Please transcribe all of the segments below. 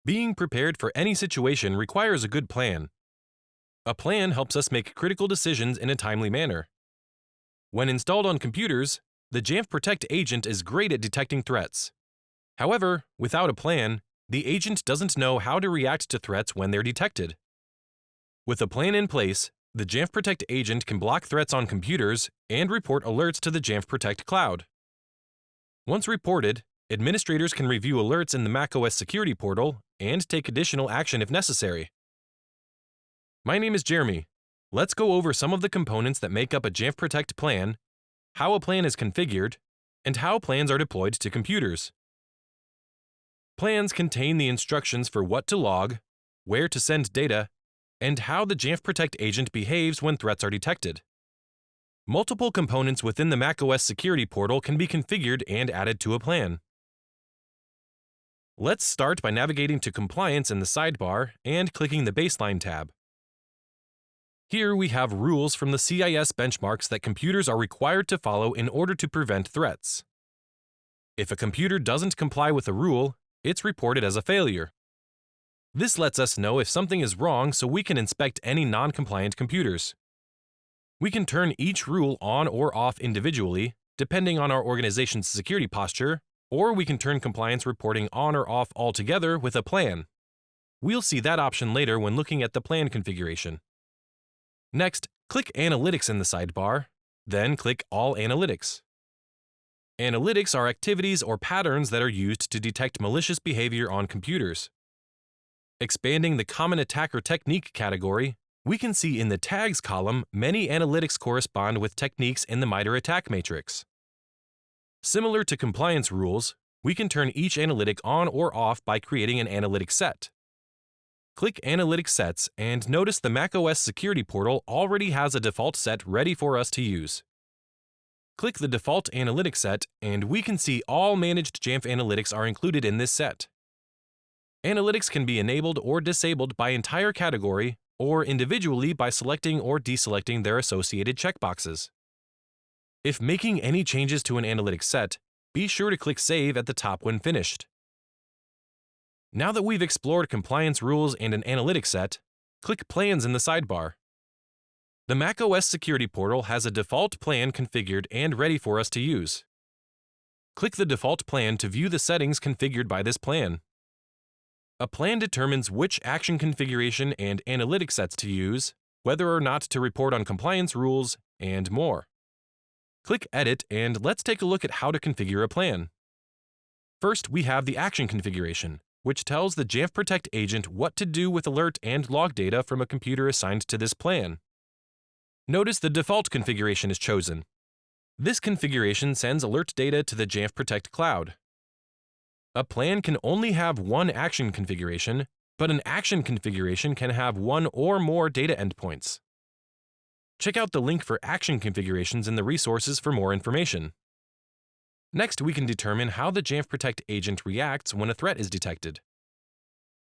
Being prepared for any situation requires a good plan. A plan helps us make critical decisions in a timely manner. When installed on computers, the Jamf Protect agent is great at detecting threats. However, without a plan, the agent doesn't know how to react to threats when they're detected. With a plan in place, the Jamf Protect agent can block threats on computers and report alerts to the Jamf Protect Cloud. Once reported, administrators can review alerts in the macOS security portal and take additional action if necessary. My name is Jeremy. Let's go over some of the components that make up a Jamf Protect plan, how a plan is configured, and how plans are deployed to computers. Plans contain the instructions for what to log, where to send data, and how the Jamf Protect agent behaves when threats are detected. Multiple components within the macOS security portal can be configured and added to a plan. Let's start by navigating to Compliance in the sidebar and clicking the Baseline tab. Here we have rules from the CIS benchmarks that computers are required to follow in order to prevent threats. If a computer doesn't comply with a rule, it's reported as a failure. This lets us know if something is wrong so we can inspect any non-compliant computers. We can turn each rule on or off individually, depending on our organization's security posture, or we can turn compliance reporting on or off altogether with a plan. We'll see that option later when looking at the plan configuration. Next, click Analytics in the sidebar, then click All Analytics. Analytics are activities or patterns that are used to detect malicious behavior on computers. Expanding the Common Attacker Technique category, we can see in the Tags column many analytics correspond with techniques in the MITRE ATT&CK matrix. Similar to compliance rules, we can turn each analytic on or off by creating an analytic set. Click Analytic Sets and notice the macOS security portal already has a default set ready for us to use. Click the default analytic set and we can see all managed Jamf analytics are included in this set. Analytics can be enabled or disabled by entire category or individually by selecting or deselecting their associated checkboxes. If making any changes to an analytics set, be sure to click Save at the top when finished. Now that we've explored compliance rules and an analytics set, click Plans in the sidebar. The macOS security portal has a default plan configured and ready for us to use. Click the default plan to view the settings configured by this plan. A plan determines which action configuration and analytic sets to use, whether or not to report on compliance rules, and more. Click Edit and let's take a look at how to configure a plan. First, we have the action configuration, which tells the Jamf Protect agent what to do with alert and log data from a computer assigned to this plan. Notice the default configuration is chosen. This configuration sends alert data to the Jamf Protect Cloud. A plan can only have one action configuration, but an action configuration can have one or more data endpoints. Check out the link for action configurations in the resources for more information. Next, we can determine how the Jamf Protect agent reacts when a threat is detected.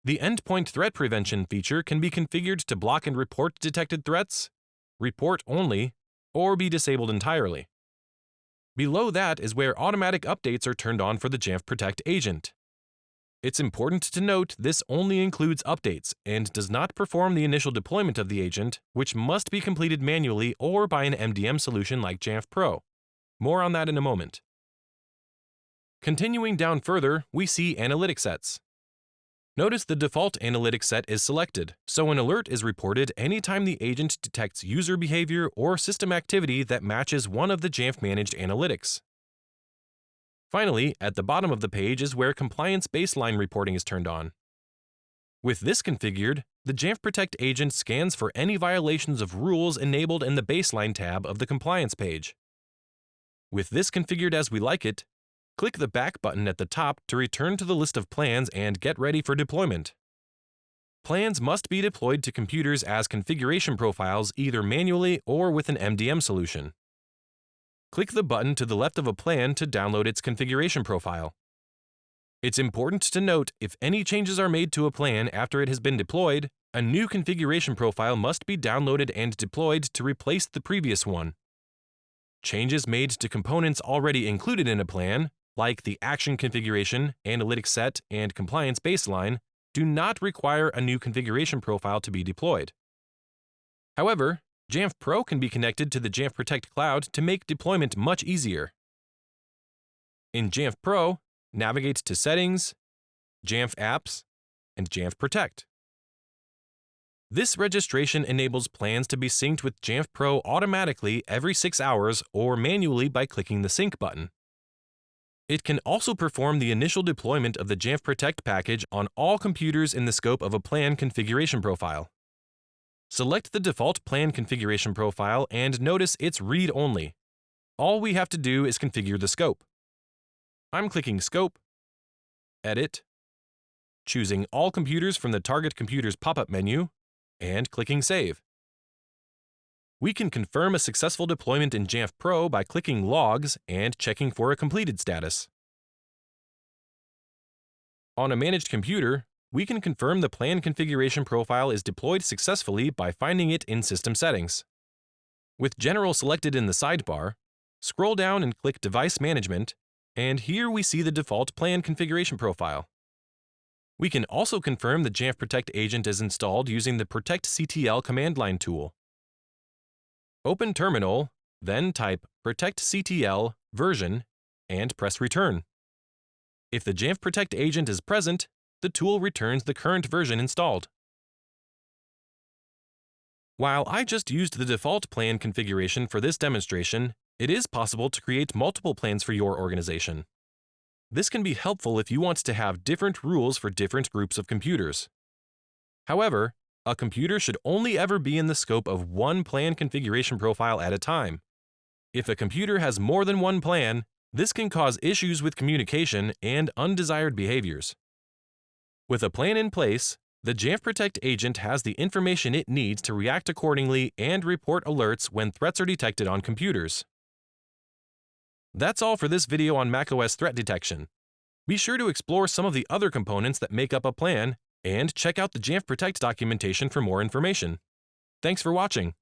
The Endpoint Threat Prevention feature can be configured to block and report detected threats, report only, or be disabled entirely. Below that is where automatic updates are turned on for the Jamf Protect agent. It's important to note this only includes updates and does not perform the initial deployment of the agent, which must be completed manually or by an MDM solution like Jamf Pro. More on that in a moment. Continuing down further, we see analytic sets. Notice the default analytic set is selected, so an alert is reported anytime the agent detects user behavior or system activity that matches one of the Jamf managed analytics. Finally, at the bottom of the page is where compliance baseline reporting is turned on. With this configured, the Jamf Protect agent scans for any violations of rules enabled in the Baseline tab of the compliance page. With this configured as we like it, click the Back button at the top to return to the list of plans and get ready for deployment. Plans must be deployed to computers as configuration profiles either manually or with an MDM solution. Click the button to the left of a plan to download its configuration profile. It's important to note if any changes are made to a plan after it has been deployed, a new configuration profile must be downloaded and deployed to replace the previous one. Changes made to components already included in a plan, like the action configuration, analytic set, and compliance baseline, do not require a new configuration profile to be deployed. However, Jamf Pro can be connected to the Jamf Protect Cloud to make deployment much easier. In Jamf Pro, navigate to Settings, Jamf Apps, and Jamf Protect. This registration enables plans to be synced with Jamf Pro automatically every 6 hours or manually by clicking the Sync button. It can also perform the initial deployment of the Jamf Protect package on all computers in the scope of a plan configuration profile. Select the default plan configuration profile and notice it's read-only. All we have to do is configure the scope. I'm clicking Scope, Edit, choosing All Computers from the Target Computers pop-up menu, and clicking Save. We can confirm a successful deployment in Jamf Pro by clicking Logs and checking for a completed status. On a managed computer, we can confirm the plan configuration profile is deployed successfully by finding it in System Settings. With General selected in the sidebar, scroll down and click Device Management, and here we see the default plan configuration profile. We can also confirm the Jamf Protect agent is installed using the protectctl command line tool. Open Terminal, then type protectctl version and press Return. If the Jamf Protect agent is present, the tool returns the current version installed. While I just used the default plan configuration for this demonstration, it is possible to create multiple plans for your organization. This can be helpful if you want to have different rules for different groups of computers. However, a computer should only ever be in the scope of one plan configuration profile at a time. If a computer has more than one plan, this can cause issues with communication and undesired behaviors. With a plan in place, the Jamf Protect agent has the information it needs to react accordingly and report alerts when threats are detected on computers. That's all for this video on macOS threat detection. Be sure to explore some of the other components that make up a plan and check out the Jamf Protect documentation for more information. Thanks for watching.